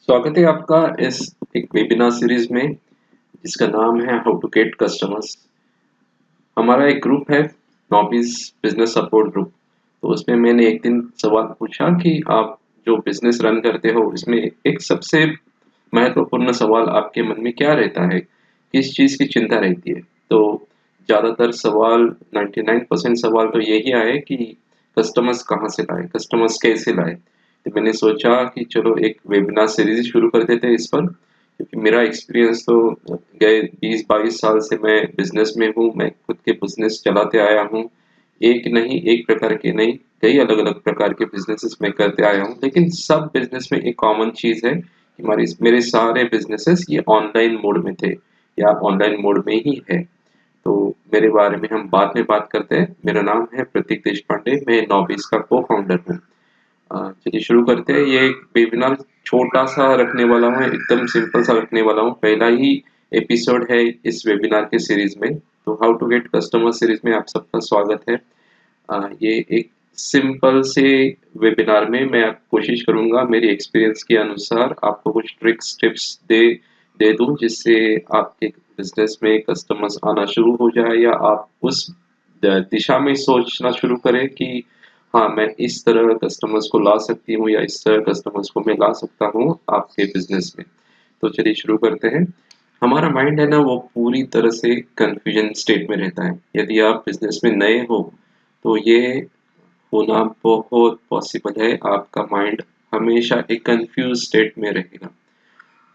स्वागत है आपका इस एक वेबिनार सीरीज में जिसका नाम है हाउ टू गेट कस्टमर्स। हमारा एक ग्रुप है नॉबिस बिजनेस सपोर्ट ग्रुप। तो उसमें मैंने एक दिन सवाल पूछा कि आप जो बिजनेस रन करते हो इसमें एक सबसे महत्वपूर्ण सवाल आपके मन में क्या रहता है, किस चीज़ की चिंता रहती है। तो ज़्यादातर सवाल 99% सवाल तो यही आए कि कस्टमर्स कहाँ से लाए, कस्टमर्स कैसे लाए। तो मैंने सोचा कि चलो एक वेबिनार सीरीज शुरू कर देते हैं इस पर, क्योंकि मेरा एक्सपीरियंस तो गए 20-22 साल से मैं बिजनेस में हूँ। मैं खुद के बिजनेस चलाते आया हूँ। एक नहीं, एक प्रकार के नहीं, कई अलग-अलग प्रकार के बिजनेसेस मैं करते आया हूँ। लेकिन सब बिजनेस में एक कॉमन चीज़ है कि हमारे मेरे सारे बिजनेसेस ये ऑनलाइन मोड में थे या ऑनलाइन मोड में ही है। तो मेरे बारे में हम बाद में बात करते हैं। मेरा नाम है प्रतीक देशपांडे, मैं नॉबिस का को-फाउंडर हूँ। चलिए शुरू करते हैं। ये एक वेबिनार छोटा-सा रखने वाला हूँ, एकदम सिंपल सा रखने वाला हूँ। पहला ही एपिसोड है इस वेबिनार के सीरीज में। तो how to get customer series में आप सबका स्वागत है। ये एक सिंपल से वेबिनार में मैं कोशिश करूँगा मेरी एक्सपीरियंस के अनुसार आपको कुछ ट्रिक्स, टिप्स दे दूँ, जिससे आपके बिज़नेस में कस्टमर्स आना शुरू हो जाए या आप उस दिशा में सोचना शुरू करें कि हाँ, मैं इस तरह कस्टमर्स को ला सकती हूँ या इस तरह कस्टमर्स को मैं ला सकता हूँ आपके बिज़नेस में। तो चलिए शुरू करते हैं। हमारा माइंड है ना, वो पूरी तरह से कन्फ्यूजन स्टेट में रहता है। यदि आप बिज़नेस में नए हो तो ये होना बहुत पॉसिबल है। आपका माइंड हमेशा एक कन्फ्यूज़ स्टेट में रहेगा।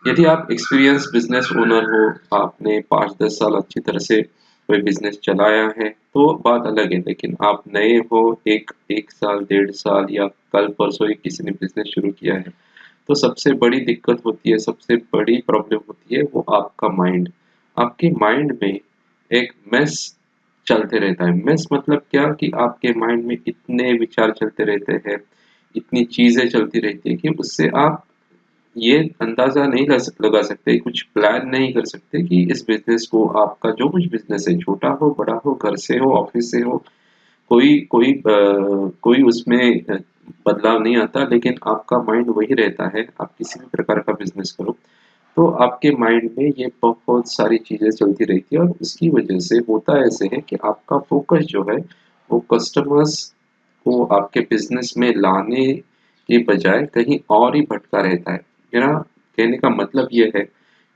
यदि आप एक्सपीरियंस बिजनेस ओनर हो, आपने 5-10 साल अच्छी तरह से कोई बिजनेस चलाया है, तो बात अलग है। लेकिन आप नए हो, एक 1 साल, 1.5 साल या कल परसों ही किसी ने बिजनेस शुरू किया है, तो सबसे बड़ी दिक्कत होती है, सबसे बड़ी प्रॉब्लम होती है वो आपका माइंड। आपके माइंड में एक मेस चलते रहता है। मेस मतलब क्या कि आपके माइंड में इतने विचार चलते रहते हैं, इतनी चीज़ें चलती रहती है कि उससे आप ये अंदाज़ा नहीं लगा सकते, कुछ प्लान नहीं कर सकते कि इस बिज़नेस को, आपका जो कुछ बिज़नेस है, छोटा हो, बड़ा हो, घर से हो, ऑफ़िस से हो, कोई उसमें बदलाव नहीं आता। लेकिन आपका माइंड वही रहता है, आप किसी भी प्रकार का बिज़नेस करो, तो आपके माइंड में ये बहुत सारी चीज़ें चलती रहती है और उसकी वजह से होता ऐसे है कि आपका फ़ोकस जो है, वो कस्टमर्स को आपके बिज़नेस में लाने के बजाय कहीं और ही भटका रहता है। मेरा कहने का मतलब ये है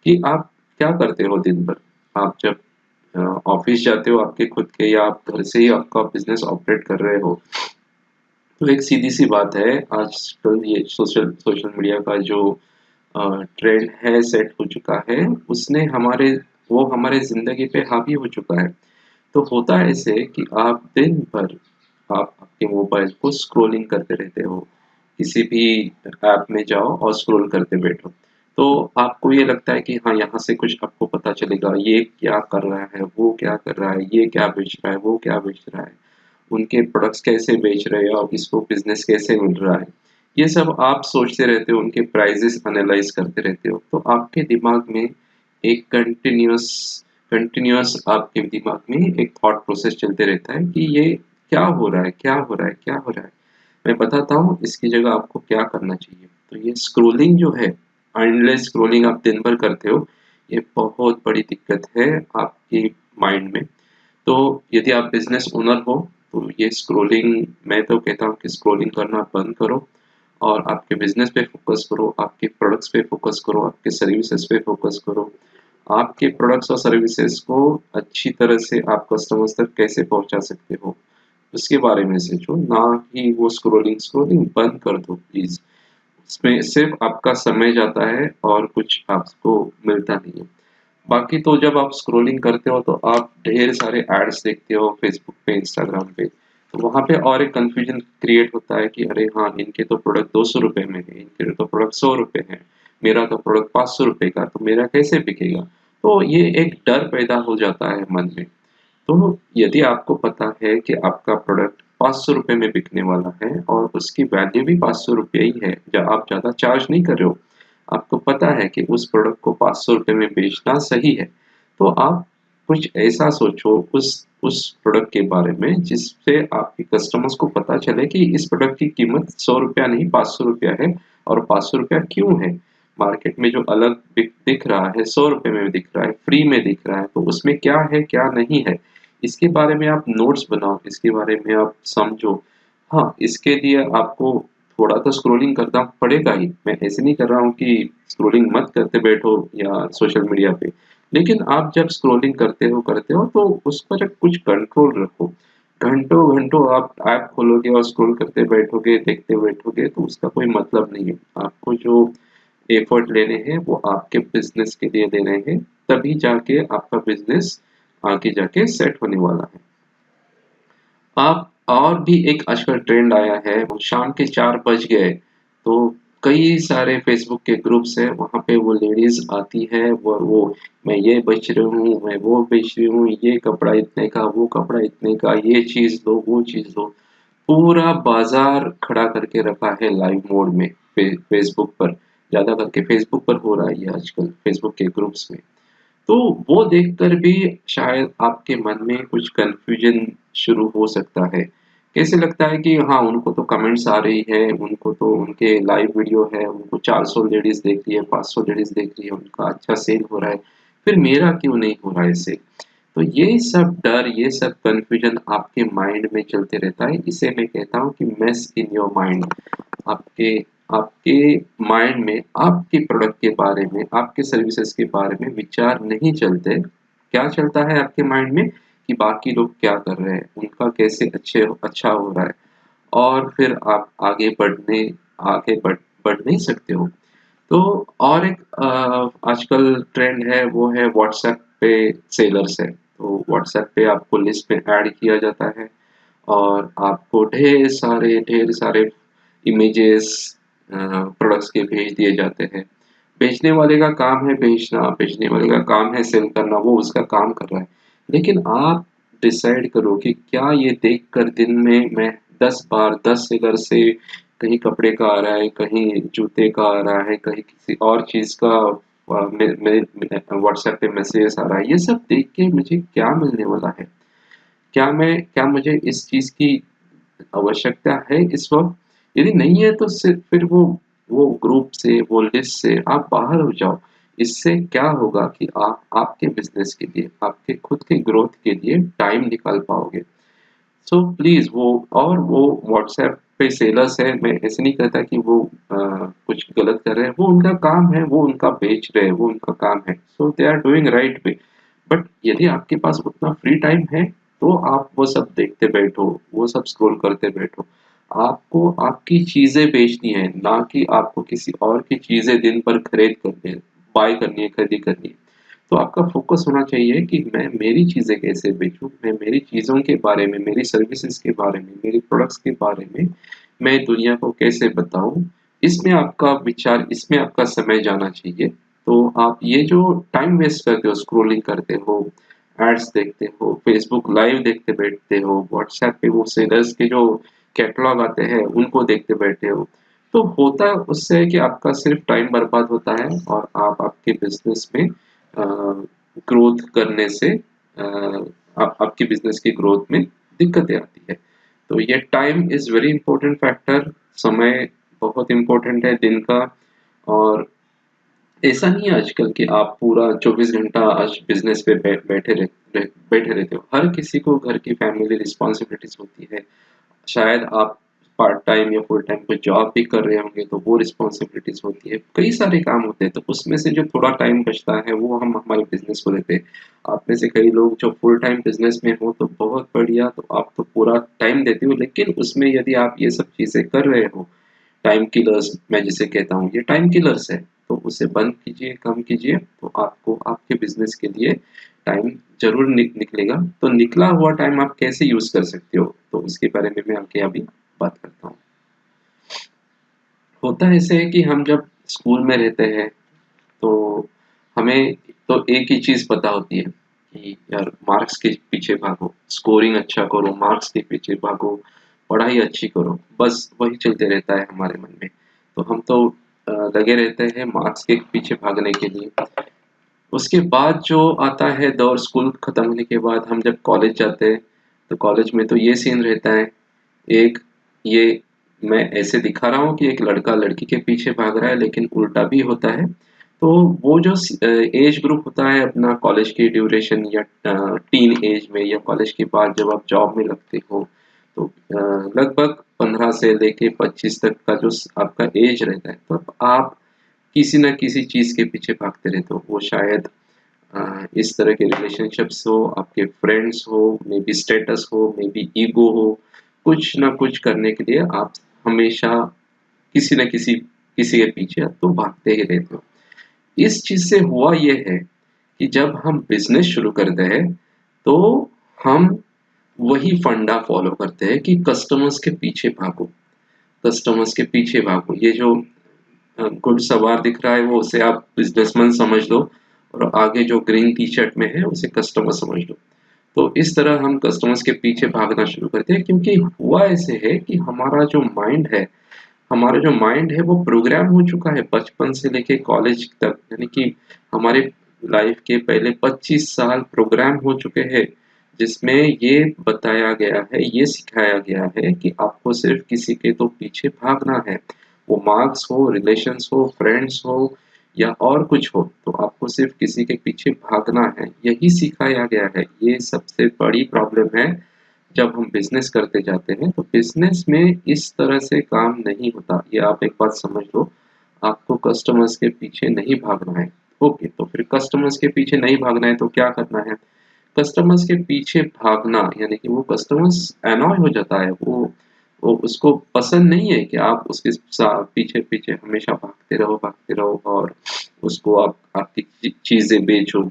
कि आप क्या करते हो दिन भर? आप जब ऑफ़िस जाते हो आपके खुद के, या आप घर से ही आपका बिज़नेस ऑपरेट कर रहे हो, तो एक सीधी-सी बात है, आजकल ये सोशल सोशल मीडिया का जो ट्रेंड है सेट हो चुका है, उसने वो हमारे ज़िंदगी पे हावी हो चुका है। तो होता है ऐसे कि आप दिन भर आप आपके मोबाइल को स्क्रॉलिंग करते रहते हो। किसी भी ऐप में जाओ और स्क्रॉल करते बैठो। तो आपको ये लगता है कि हाँ, यहाँ से कुछ आपको पता चलेगा, ये क्या कर रहा है, वो क्या कर रहा है, ये क्या बेच रहा है, वो क्या बेच रहा है, उनके प्रोडक्ट्स कैसे बेच रहे हैं और इसको बिज़नेस कैसे मिल रहा है। ये सब आप सोचते रहते हो, उनके प्राइसेज़ एनालाइज़ करते रहते हो। तो आपके दिमाग में एक कंटीन्यूअस आपके दिमाग में एक थॉट प्रोसेस चलते रहता है कि ये क्या हो रहा है, क्या हो रहा है, क्या हो रहा है? मैं बताता हूँ इसकी जगह आपको क्या करना चाहिए। तो ये स्क्रॉलिंग जो है, एंडलेस स्क्रॉलिंग आप दिन भर करते हो, ये बहुत बड़ी दिक्कत है आपके माइंड में। तो यदि आप बिज़नेस ओनर हो, तो ये स्क्रॉलिंग, मैं तो कहता हूँ कि स्क्रॉलिंग करना बंद करो और आपके बिज़नेस पे फ़ोकस करो, आपके प्रोडक्ट्स पे फ़ोकस करो, आपके सर्विसेज़ पे फ़ोकस करो। आपके प्रोडक्ट्स और सर्विसेज़ को अच्छी तरह से आप कस्टमर्स तक कैसे पहुँचा सकते हो, उसके बारे में सोचो, ना कि वो स्क्रॉलिंग। स्क्रॉलिंग बंद कर दो प्लीज़। उसमें सिर्फ़ आपका समय जाता है और कुछ आपको मिलता नहीं है। बाकी तो जब आप स्क्रॉलिंग करते हो तो आप ढेर सारे एड्स देखते हो फेसबुक पे, इंस्टाग्राम पे। तो वहाँ पे और एक कन्फ्यूजन क्रिएट होता है कि अरे हाँ, इनके तो प्रोडक्ट 200 रुपए में है, इनके तो प्रोडक्ट 100 रुपए है, मेरा तो प्रोडक्ट 500 रुपए का, तो मेरा कैसे बिकेगा? तो ये एक डर पैदा हो जाता है मन में। तो यदि आपको पता है कि आपका प्रोडक्ट 500 रुपए में बिकने वाला है और उसकी वैल्यू भी 500 रुपए ही है, जब आप ज़्यादा चार्ज नहीं कर रहे हो, आपको पता है कि उस प्रोडक्ट को 500 रुपए में बेचना सही है, तो आप कुछ ऐसा सोचो उस प्रोडक्ट के बारे में जिससे आपके कस्टमर्स को पता चले कि इस प्रोडक्ट की कीमत 100 रुपया नहीं, 500 रुपया है। और 500 रुपया क्यों है? मार्केट में जो अलग दिख रहा है, 100 रुपए में दिख रहा है, फ्री में दिख रहा है, तो उसमें क्या है क्या नहीं है, इसके बारे में आप नोट्स बनाओ, इसके बारे में आप समझो। हाँ, इसके लिए आपको थोड़ा तो स्क्रॉलिंग करना पड़ेगा ही। मैं ऐसे नहीं कर रहा हूँ कि स्क्रॉलिंग मत करते बैठो या सोशल मीडिया पे, लेकिन आप जब स्क्रॉलिंग करते हो तो उस पर कुछ कंट्रोल रखो। घंटों घंटों आप ऐप खोलोगे और स्क्रॉल करते बैठोगे, देखते बैठोगे, तो उसका कोई मतलब नहीं है। आपको जो एफर्ट लेने हैं वो आपके बिजनेस के लिए लेने हैं, तभी जाके आपका बिजनेस आगे जाके सेट होने वाला है। आप और भी एक आजकल ट्रेंड आया है, वो शाम के 4 बज गए तो कई सारे फेसबुक के ग्रुप्स हैं, वहाँ पे वो लेडीज आती है, वो मैं ये बेच रही हूँ, मैं वो बेच रही हूँ, ये कपड़ा इतने का, वो कपड़ा इतने का, ये चीज लो, वो चीज लो। पूरा बाजार खड़ा करके रखा है लाइव मोड में फेसबुक पर। ज्यादा करके फेसबुक पर हो रहा है ये आजकल, फेसबुक के ग्रुप्स में। तो वो देखकर भी शायद आपके मन में कुछ कन्फ्यूजन शुरू हो सकता है। कैसे लगता है कि हाँ, उनको तो कमेंट्स आ रही है, उनको तो उनके लाइव वीडियो है, उनको 400 लेडीज देख रही है, 500 लेडीज देख रही है, उनका अच्छा सेल हो रहा है, फिर मेरा क्यों नहीं हो रहा है सेल? तो ये सब डर, ये सब कन्फ्यूजन आपके माइंड में चलते रहता है। इसे मैं कहता हूँ कि मेस इन योर माइंड। आपके आपके माइंड में आपके प्रोडक्ट के बारे में, आपके सर्विसेज के बारे में विचार नहीं चलते। क्या चलता है आपके माइंड में कि बाकी लोग क्या कर रहे हैं, उनका कैसे अच्छा हो रहा है, और फिर आप आगे बढ़ नहीं सकते हो। तो और एक आजकल ट्रेंड है, वो है व्हाट्सएप पे सेलर्स है। तो व्हाट्सएप पे आपको लिस्ट में ऐड किया जाता है और आपको ढेर सारे इमेजेस प्रोडक्ट्स के भेज दिए जाते हैं। बेचने वाले का काम है बेचना, बेचने वाले का काम है सेल करना, वो उसका काम कर रहा है। लेकिन आप डिसाइड करो कि क्या ये देखकर दिन में मैं 10 बार 10 सेलर से कहीं कपड़े का आ रहा है, कहीं जूते का आ रहा है, कहीं किसी और चीज़ का मेरे व्हाट्सएप पे मैसेज आ रहा है, ये सब देख के मुझे क्या मिलने वाला है? क्या मुझे इस चीज़ की आवश्यकता है इस वक़्त? यदि नहीं है तो सिर्फ फिर वो ग्रुप से, वो लिस्ट से आप बाहर हो जाओ। इससे क्या होगा कि आप आपके बिज़नेस के लिए, आपके खुद के ग्रोथ के लिए टाइम निकाल पाओगे। सो प्लीज़ वो व्हाट्सएप पे सेलर्स हैं, मैं ऐसे नहीं कहता कि वो कुछ गलत कर रहे हैं, वो उनका काम है, वो उनका बेच रहे हैं, वो उनका काम है। So they are doing right way. But यदि आपके पास उतना फ्री टाइम है, तो आप वो सब देखते बैठो, वो सब स्क्रॉल करते बैठो। आपको आपकी चीज़ें बेचनी है, ना कि आपको किसी और की चीज़ें दिन भर बाय करनी है, खरीदी करनी है। तो आपका फोकस होना चाहिए कि मैं मेरी चीज़ें कैसे बेचूँ, मैं मेरी चीज़ों के बारे में, मेरी सर्विसेज़ के बारे में, मेरे प्रोडक्ट्स के बारे में मैं दुनिया को कैसे बताऊँ, इसमें आपका विचार, इसमें आपका समय जाना चाहिए। तो आप ये जो टाइम वेस्ट करते हो, स्क्रॉलिंग करते हो, एड्स देखते हो, फेसबुक लाइव देखते बैठते हो, व्हाट्सएप पे वो सेलर्स के जो कैटलॉग आते हैं, उनको देखते बैठे हो, तो होता उससे है कि आपका सिर्फ टाइम बर्बाद होता है और आप आपके बिज़नेस में ग्रोथ करने से आपकी बिजनेस की ग्रोथ में दिक्कतें आती है। तो ये time is very important factor. समय बहुत इंपॉर्टेंट है दिन का। और ऐसा नहीं है आजकल कि आप पूरा 24 घंटा आज बिजनेस पे बैठे रहते हो। हर किसी को घर की फैमिली रिस्पॉन्सिबिलिटीज होती है। शायद आप पार्ट टाइम या फुल टाइम कोई जॉब भी कर रहे होंगे, तो वो रिस्पॉन्सिबिलिटीज होती है, कई सारे काम होते हैं। तो उसमें से जो थोड़ा टाइम बचता है वो हम हमारे बिजनेस को देते हैं। आप में से कई लोग जो फुल टाइम बिजनेस में हो तो बहुत बढ़िया, तो आप तो पूरा टाइम देते हो, लेकिन उसमें यदि आप ये सब चीजें कर रहे हो, टाइम किलर्स मैं जिसे कहता हूँ, ये टाइम किलर्स है, तो उसे बंद कीजिए, कम कीजिए, तो आपको आपके बिजनेस के लिए टाइम जरूर निकलेगा। तो निकला हुआ टाइम आप कैसे यूज कर सकते हो, तो इसके बारे में मैं आगे अभी बात करता हूँ। होता ऐसे है कि हम जब स्कूल में रहते हैं तो हमें तो एक ही चीज पता होती है कि यार मार्क्स के पीछे भागो, स्कोरिंग अच्छा करो, मार्क्स के पीछे भागो, पढ़ाई अच्छी करो, बस वही चलते रहता है हमारे मन में। तो हम तो लगे रहते हैं मार्क्स के पीछे भागने के लिए। उसके बाद जो आता है दौर, स्कूल खत्म होने के बाद हम जब कॉलेज जाते हैं, तो कॉलेज में तो ये सीन रहता है। एक ये मैं ऐसे दिखा रहा हूँ कि एक लड़का लड़की के पीछे भाग रहा है, लेकिन उल्टा भी होता है। तो वो जो एज ग्रुप होता है अपना कॉलेज की ड्यूरेशन या टीन एज में या कॉलेज के बाद जब आप जॉब में लगते हो, तो लगभग 15 से लेके 25 तक का जो आपका एज रहता है, तो आप किसी न किसी चीज़ के पीछे भागते रहते हो। वो शायद इस तरह के रिलेशनशिप्स हो, आपके फ्रेंड्स हो, मे बी स्टेटस हो, मे बी ईगो हो, कुछ ना कुछ करने के लिए आप हमेशा किसी न किसी के पीछे आप तो भागते ही रहते हो। इस चीज़ से हुआ ये है कि जब हम बिज़नेस शुरू करते हैं, तो हम वही फंडा फ़ॉलो करते हैं कि कस्टमर्स के पीछे भागो, कस्टमर्स के पीछे भागो। ये जो घुड़सवार दिख रहा है वो उसे आप बिजनेसमैन समझ लो, और आगे जो ग्रीन टी शर्ट में है उसे कस्टमर समझ लो। तो इस तरह हम कस्टमर्स के पीछे भागना शुरू करते हैं, क्योंकि हुआ ऐसे है कि हमारा जो माइंड है वो प्रोग्राम हो चुका है बचपन से लेके कॉलेज तक, यानी कि हमारे लाइफ के पहले 25 साल प्रोग्राम हो चुके हैं, जिसमें ये बताया गया है, ये सिखाया गया है कि आपको सिर्फ किसी के तो पीछे भागना है। वो मार्क्स हो, रिलेशंस हो, फ्रेंड्स हो या और कुछ हो, तो आपको सिर्फ किसी के पीछे भागना है, यही सिखाया गया है। ये सबसे बड़ी प्रॉब्लम है जब हम बिजनेस करते जाते हैं। तो बिजनेस में इस तरह से काम नहीं होता, ये आप एक बात समझ लो। आपको कस्टमर्स के पीछे नहीं भागना है। ओके, तो फिर कस्टमर्स के पीछे नहीं भागना है तो क्या करना है? कस्टमर्स के पीछे भागना यानी कि वो कस्टमर्स एनॉय हो जाता है, वो उसको पसंद नहीं है कि आप उसके पीछे पीछे हमेशा भागते रहो और उसको आप आपकी चीजें बेचो।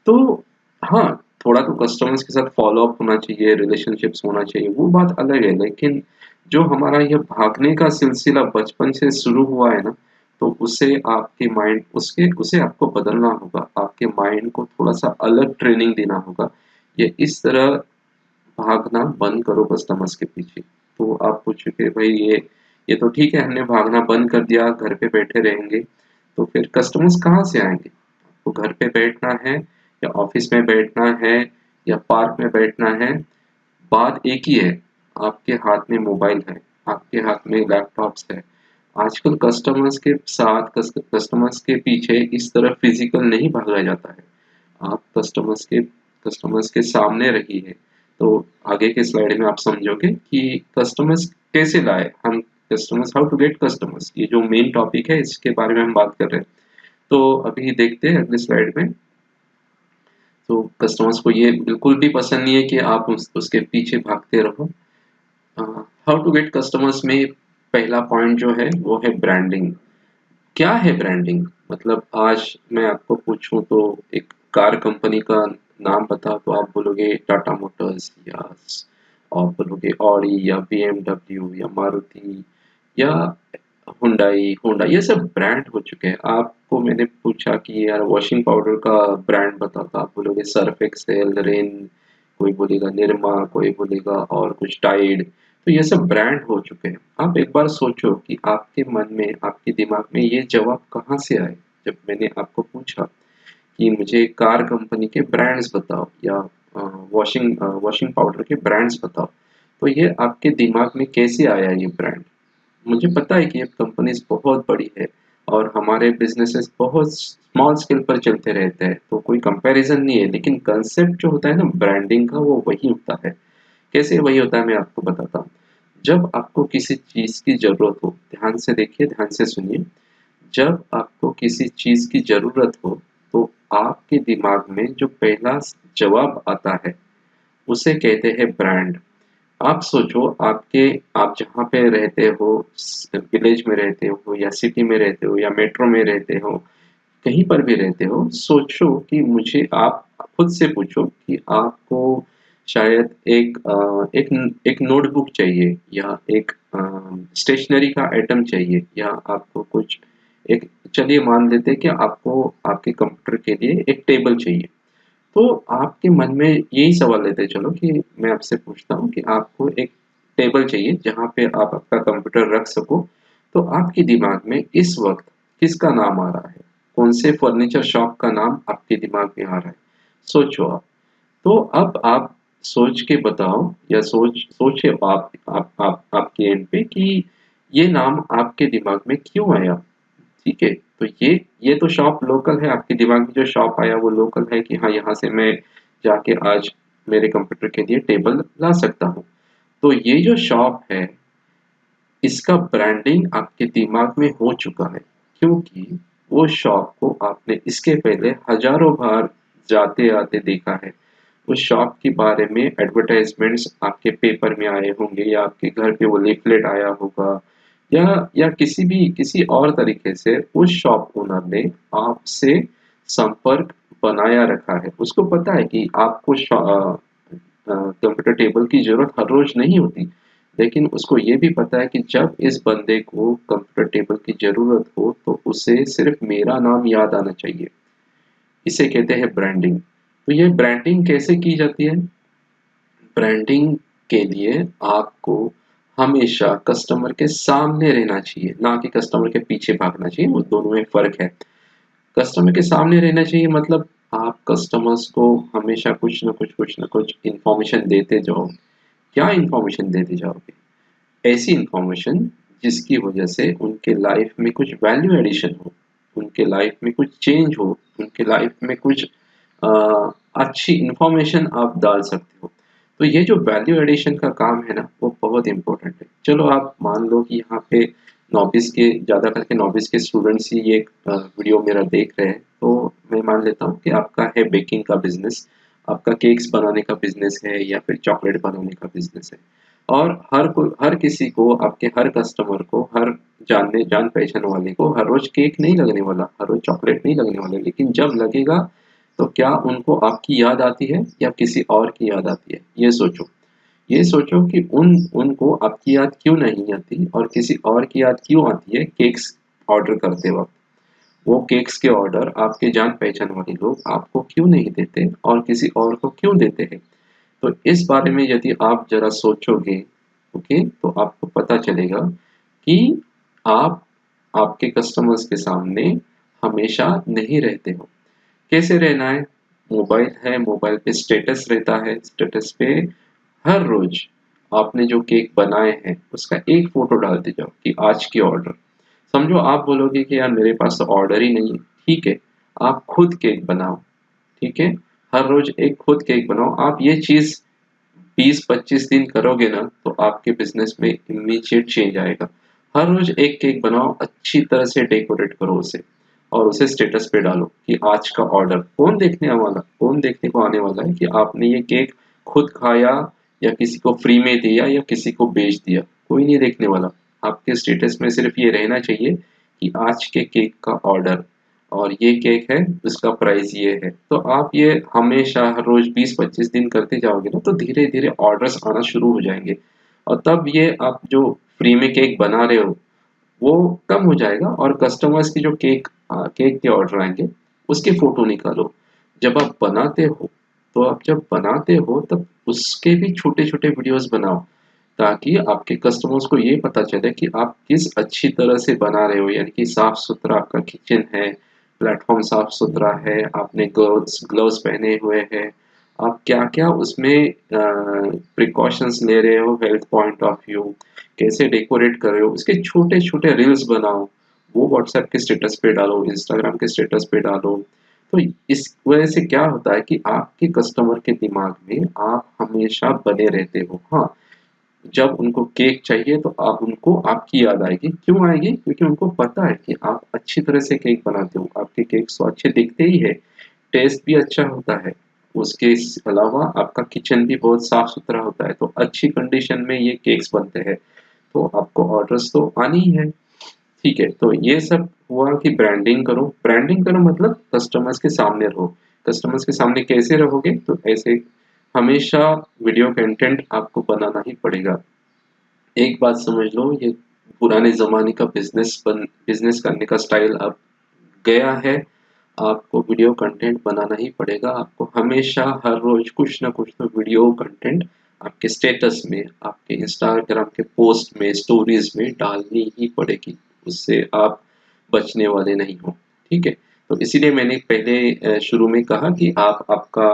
तो हाँ, थोड़ा तो कस्टमर्स के साथ फ़ॉलो अप होना चाहिए, रिलेशनशिप्स होना चाहिए, वो बात अलग है। लेकिन जो हमारा ये भागने का सिलसिला बचपन से शुरू हुआ है ना, तो उसे आपके माइंड उसके उसे आपको बदलना होगा। आपके माइंड को थोड़ा-सा अलग ट्रेनिंग देना होगा। ये इस तरह भागना बंद करो कस्टमर्स के पीछे। तो आप पूछोगे भाई ये तो ठीक है, हमने भागना बंद कर दिया, घर पे बैठे रहेंगे, तो फिर कस्टमर्स कहाँ से आएँगे? आपको घर पे बैठना है या ऑफिस में बैठना है या पार्क में बैठना है, बात एक ही है। आपके हाथ में मोबाइल है, आपके हाथ में लैपटॉप्स है। आजकल कस्टमर्स के पीछे इस तरह फिजिकल नहीं भागा जाता है। आप कस्टमर्स के सामने रहिए। तो आगे के स्लाइड में आप समझोगे कि कस्टमर्स कैसे लाए हम, customers how to get customers, ये जो मेन टॉपिक है इसके बारे में हम बात कर रहे हैं। तो अभी देखते हैं अगले स्लाइड में। तो कस्टमर्स को ये बिल्कुल भी पसंद नहीं है कि आप उसके पीछे भागते रहो। हाउ टू गेट कस्टमर्स में पहला पॉइंट जो है वो है ब्रांडिंग। क्या है ब्रांडिंग? मतलब आज मैं आपको पूछूं तो एक कार कंपनी का नाम बता, तो आप बोलोगे टाटा मोटर्स, या आप बोलोगे ऑडी या बीएमडब्ल्यू या मारुति या हुंडई होंडा, ये सब ब्रांड हो चुके हैं। आपको मैंने पूछा कि यार वॉशिंग पाउडर का ब्रांड बताओ, तो आप बोलोगे सर्फ एक्सेल, रेन, कोई बोलेगा निरमा, कोई बोलेगा और कुछ टाइड। तो ये सब ब्रांड हो चुके हैं। आप एक बार सोचो कि आपके मन में, आपके दिमाग में ये जवाब कहाँ से आए? जब मैंने आपको पूछा कि मुझे कार कंपनी के ब्रांड्स बताओ या वॉशिंग पाउडर के ब्रांड्स बताओ, तो ये आपके दिमाग में कैसे आया ये ब्रांड? मुझे पता है कि ये कंपनीज बहुत बड़ी है और हमारे बिजनेसेस बहुत स्मॉल स्केल पर चलते रहते हैं, तो कोई कंपैरिजन नहीं है, लेकिन कंसेप्ट जो होता है ना ब्रांडिंग का, वो वही होता है। कैसे वही होता है मैं आपको बताता हूँ। जब आपको किसी चीज की जरूरत हो, ध्यान से देखिए, ध्यान से सुनिए। जब आपको किसी चीज की जरूरत हो, तो आपके दिमाग में जो पहला जवाब आता है उसे कहते हैं ब्रांड। आप सोचो, आप जहाँ पे रहते हो, विलेज में रहते हो या सिटी में रहते हो या मेट्रो में रहते हो, कहीं पर भी रहते हो, सोचो कि मुझे आप खुद से पूछो कि आपको शायद एक नोटबुक चाहिए या एक स्टेशनरी का आइटम चाहिए, या आपको कुछ एक, चलिए मान लेते हैं कि आपको आपके कंप्यूटर के लिए एक टेबल चाहिए। तो आपके मन में यही सवाल लेते चलो कि मैं आपसे पूछता हूँ कि आपको एक टेबल चाहिए जहाँ पे आप अपना कंप्यूटर रख सको, तो आपके दिमाग में इस वक्त किसका नाम आ रहा है? कौन से फर्नीचर शॉप का नाम आपके दिमाग में आ रहा है? सोचो आप। तो अब आप सोच के बताओ, या सोचे आप आपके एंड पे कि ये नाम आपके दिमाग में क्यों आया? ठीक है, तो ये तो शॉप लोकल है, आपके दिमाग में जो शॉप आया वो लोकल है कि हाँ, यहाँ से मैं जाके आज मेरे कंप्यूटर के लिए टेबल ला सकता हूँ। तो ये जो शॉप है, इसका ब्रांडिंग आपके दिमाग में हो चुका है, क्योंकि वो शॉप को आपने इसके पहले हज़ारों बार जाते-आते देखा है। उस शॉप के बारे में एडवर्टाइज़मेंट्स आपके पेपर में आए होंगे या आपके घर पे वो लीफलेट आया होगा या किसी और तरीके से उस शॉप ओनर ने आपसे संपर्क बनाया रखा है। उसको पता है कि आपको कंप्यूटर टेबल की ज़रूरत हर रोज़ नहीं होती, लेकिन उसको ये भी पता है कि जब इस बंदे को कंप्यूटर टेबल की ज़रूरत हो, तो उसे सिर्फ़ मेरा नाम याद आना चाहिए। इसे कहते हैं ब्रांडिंग। तो ये ब्रांडिंग कैसे की जाती है? ब्रांडिंग के लिए आपको हमेशा कस्टमर के सामने रहना चाहिए, ना कि कस्टमर के पीछे भागना चाहिए, वो दोनों में फ़र्क है। कस्टमर के सामने रहना चाहिए मतलब आप कस्टमर्स को हमेशा कुछ न कुछ इन्फॉर्मेशन देते जाओ। क्या इन्फॉर्मेशन देते जाओगे? ऐसी इन्फॉर्मेशन जिसकी वजह से उनके लाइफ में कुछ वैल्यू एडिशन हो, उनके लाइफ में कुछ चेंज हो, उनके लाइफ में कुछ अच्छी इन्फॉर्मेशन आप डाल सकते हो। तो ये जो वैल्यू एडिशन का काम है ना, वो बहुत इम्पोर्टेंट है। चलो आप मान लो कि यहाँ पे नॉविस के ज़्यादा करके नॉविस के स्टूडेंट्स ही ये वीडियो मेरा देख रहे हैं, तो मैं मान लेता हूँ कि आपका है बेकिंग का बिजनेस, आपका केक्स बनाने का बिजनेस है या फिर चॉकलेट बनाने का बिजनेस है। और हर किसी को, आपके हर कस्टमर को, हर जान पहचान वाले को हर रोज केक नहीं लगने वाला, हर रोज चॉकलेट नहीं लगने वाला, लेकिन जब लगेगा तो क्या उनको आपकी याद आती है या किसी और की याद आती है? ये सोचो कि उनको आपकी याद क्यों नहीं आती और किसी और की याद क्यों आती है केक्स ऑर्डर करते वक्त। वो केक्स के ऑर्डर आपके जान पहचान वाले लोग आपको क्यों नहीं देते और किसी और को क्यों देते हैं? तो इस बारे में यदि आप ज़रा सोचोगे, ओके, तो आपको पता चलेगा कि आप आपके कस्टमर्स के सामने हमेशा नहीं रहते हो। कैसे रहना है? मोबाइल है, मोबाइल पे स्टेटस रहता है, स्टेटस पे हर रोज़ आपने जो केक बनाए हैं, उसका एक फ़ोटो डालते जाओ कि आज की ऑर्डर। समझो आप बोलोगे कि यार मेरे पास तो ऑर्डर ही नहीं है, ठीक है, आप खुद केक बनाओ, ठीक है? हर रोज़ एक खुद केक बनाओ। आप ये चीज़ 20-25 दिन करोगे ना तो आपके बिजनेस में इमीडिएट चेंज आएगा। हर रोज एक केक बनाओ, अच्छी तरह से डेकोरेट करो उसे और उसे स्टेटस पे डालो कि आज का ऑर्डर। कौन देखने को आने वाला है कि आपने ये केक खुद खाया या किसी को फ्री में दिया या किसी को बेच दिया? कोई नहीं देखने वाला। आपके स्टेटस में सिर्फ ये रहना चाहिए कि आज के केक का ऑर्डर और ये केक है, इसका प्राइस ये है। तो आप ये हमेशा हर रोज 20-25 दिन करते जाओगे ना तो धीरे धीरे ऑर्डर्स आना शुरू हो जाएंगे और तब ये आप जो फ्री में केक बना रहे हो वो कम हो जाएगा और कस्टमर्स की जो केक के ऑर्डर आएंगे उसके फोटो निकालो। जब आप बनाते हो तो आप जब बनाते हो तब उसके भी छोटे छोटे वीडियोस बनाओ ताकि आपके कस्टमर्स को ये पता चले कि आप किस अच्छी तरह से बना रहे हो, यानी कि साफ सुथरा आपका किचन है, प्लेटफॉर्म साफ सुथरा है, आपने ग्लव्स ग्लव्स पहने हुए हैं, आप क्या क्या उसमें प्रिकॉशंस ले रहे हो हेल्थ पॉइंट ऑफ व्यू, कैसे डेकोरेट कर रहे हो, उसके छोटे छोटे रील्स बनाओ, वो व्हाट्सएप के स्टेटस पे डालो, इंस्टाग्राम के स्टेटस पे डालो। तो इस वजह से क्या होता है कि आपके कस्टमर के दिमाग में आप हमेशा बने रहते हो। हाँ, जब उनको केक चाहिए तो आप उनको आपकी याद आएगी। क्यों आएगी? क्योंकि उनको पता है कि आप अच्छी तरह से केक बनाते हो। आपके केक्स तो अच्छे दिखते ही है, टेस्ट भी अच्छा होता है। उसके अलावा आपका किचन भी बहुत साफ-सुथरा होता है, तो अच्छी कंडीशन में ये केक्स बनते हैं। तो आपको ऑर्डर्स तो आनी ही है। ठीक है, तो ये सब हुआ कि ब्रांडिंग करो। ब्रांडिंग करो मतलब कस्टमर्स के सामने रहो। कस्टमर्स के सामने कैसे रहोगे? तो ऐसे हमेशा वीडियो कंटेंट आपको बनाना ही पड़ेगा। एक बात समझ लो, ये पुराने ज़माने का बिज़नेस करने का स्टाइल अब गया है। आपको वीडियो कंटेंट बनाना ही पड़ेगा। आपको हमेशा हर रोज़ कुछ ना कुछ तो वीडियो कंटेंट आपके स्टेटस में, आपके इंस्टाग्राम के पोस्ट में, स्टोरीज़ में डालनी ही पड़ेगी। उससे आप बचने वाले नहीं हो। ठीक है? तो इसीलिए मैंने पहले शुरू में कहा कि आप आपका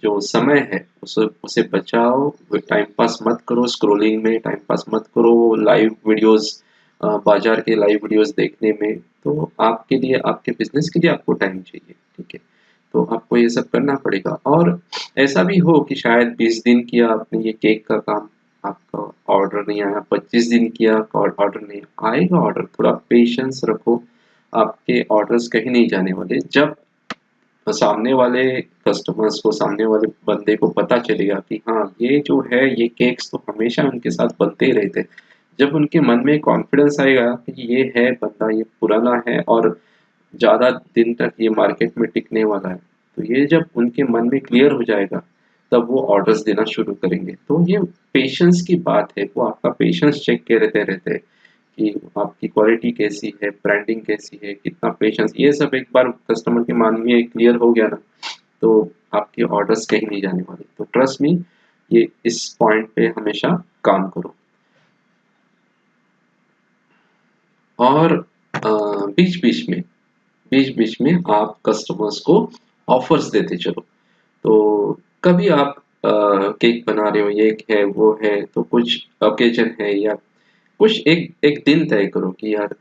जो समय है उसे उसे बचाओ, टाइम पास मत करो, स्क्रॉलिंग में टाइम पास मत करो, लाइव वीडियोस बाजार के लाइव वीडियोस देखने में, तो आपके लिए, आपके बिजनेस के लिए आपको टाइम चाहिए, ठीक है। तो आपको ये सब करना पड़ेगा। और ऐसा भी हो कि शायद 20 दिन किया आपने ये केक का काम, आपका ऑर्डर नहीं आया, 25 दिन किया ऑर्डर नहीं आएगा। ऑर्डर, थोड़ा पेशेंस रखो, आपके ऑर्डर्स कहीं नहीं जाने वाले। जब सामने वाले कस्टमर्स को, सामने वाले बंदे को पता चलेगा कि हाँ ये जो है, ये केक्स तो हमेशा उनके साथ बनते ही रहते, जब उनके मन में कॉन्फिडेंस आएगा कि ये है बंदा, ये पुराना है और ज़्यादा दिन तक ये मार्केट में टिकने वाला है, तो ये जब उनके मन में क्लियर हो जाएगा, तब वो ऑर्डर्स देना शुरू करेंगे। तो ये पेशेंस की बात है, वो आपका पेशेंस चेक करते रहते हैं कि आपकी क्वालिटी कैसी है, ब्रांडिंग कैसी है, कितना पेशेंस, ये सब एक बार कस्टमर के मन में क्लियर हो गया ना, तो आपके ऑर्डर्स कहीं नहीं जाने वाले। तो ट्रस्ट मी, ये इस पॉइंट पे हमेशा काम करो। और बीच बीच में आप कस्टमर्स को ऑफर्स देते चलो। तो कभी आप केक बना रहे हो, ये है वो है, तो कुछ ओकेजन है या कुछ एक एक दिन तय करो कि यार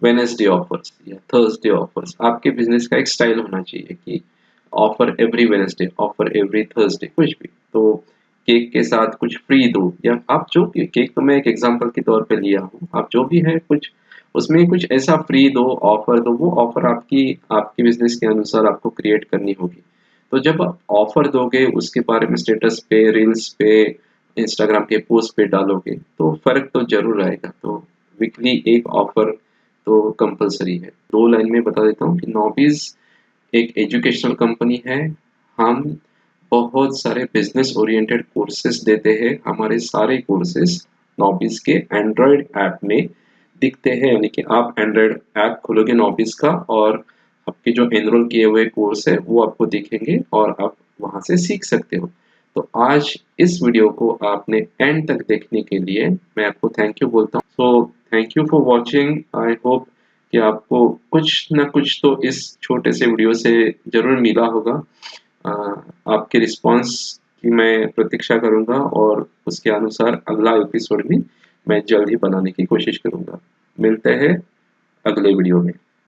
वेडनेसडे ऑफर्स या थर्सडे ऑफर्स। आपके बिजनेस का एक स्टाइल होना चाहिए कि offer every Wednesday, offer every Thursday, कुछ भी। तो केक के साथ कुछ फ्री दो, या आप जो भी, केक तो मैं एक एग्जांपल के तौर पे लिया हूँ, आप जो भी है कुछ उसमें कुछ ऐसा फ्री दो, ऑफर दो। वो ऑफर आपकी आपके बिजनेस के अनुसार आपको क्रिएट करनी होगी। तो जब आप ऑफर दोगे, उसके बारे में स्टेटस पे, रील्स पे, इंस्टाग्राम के पोस्ट पे डालोगे, तो फर्क तो जरूर आएगा। तो वीकली एक ऑफर तो कंपलसरी है। दो लाइन में बता देता हूँ कि नॉबीज एक एजुकेशनल कंपनी है। हम बहुत सारे बिजनेस ओरिएंटेड कोर्सेज देते हैं। हमारे सारे कोर्सेज नॉबीज के एंड्रॉयड ऐप में दिखते हैं, यानी कि आप एंड्रॉयड ऐप खोलोगे नॉबीज का, और आपके जो एनरोल किए हुए कोर्स है वो आपको दिखेंगे और आप वहां से सीख सकते हो। तो आज इस वीडियो को आपने एंड तक देखने के लिए मैं आपको थैंक यू बोलता हूँ। So thank you for watching. I hope कि आपको कुछ ना कुछ तो इस छोटे से वीडियो से जरूर मिला होगा। अ, आपके रिस्पांस की मैं प्रतीक्षा करूंगा, और उसके अनुसार अगला एपिसोड भी मैं जल्द ही बनाने की कोशिश करूंगा। मिलते हैं अगले वीडियो में।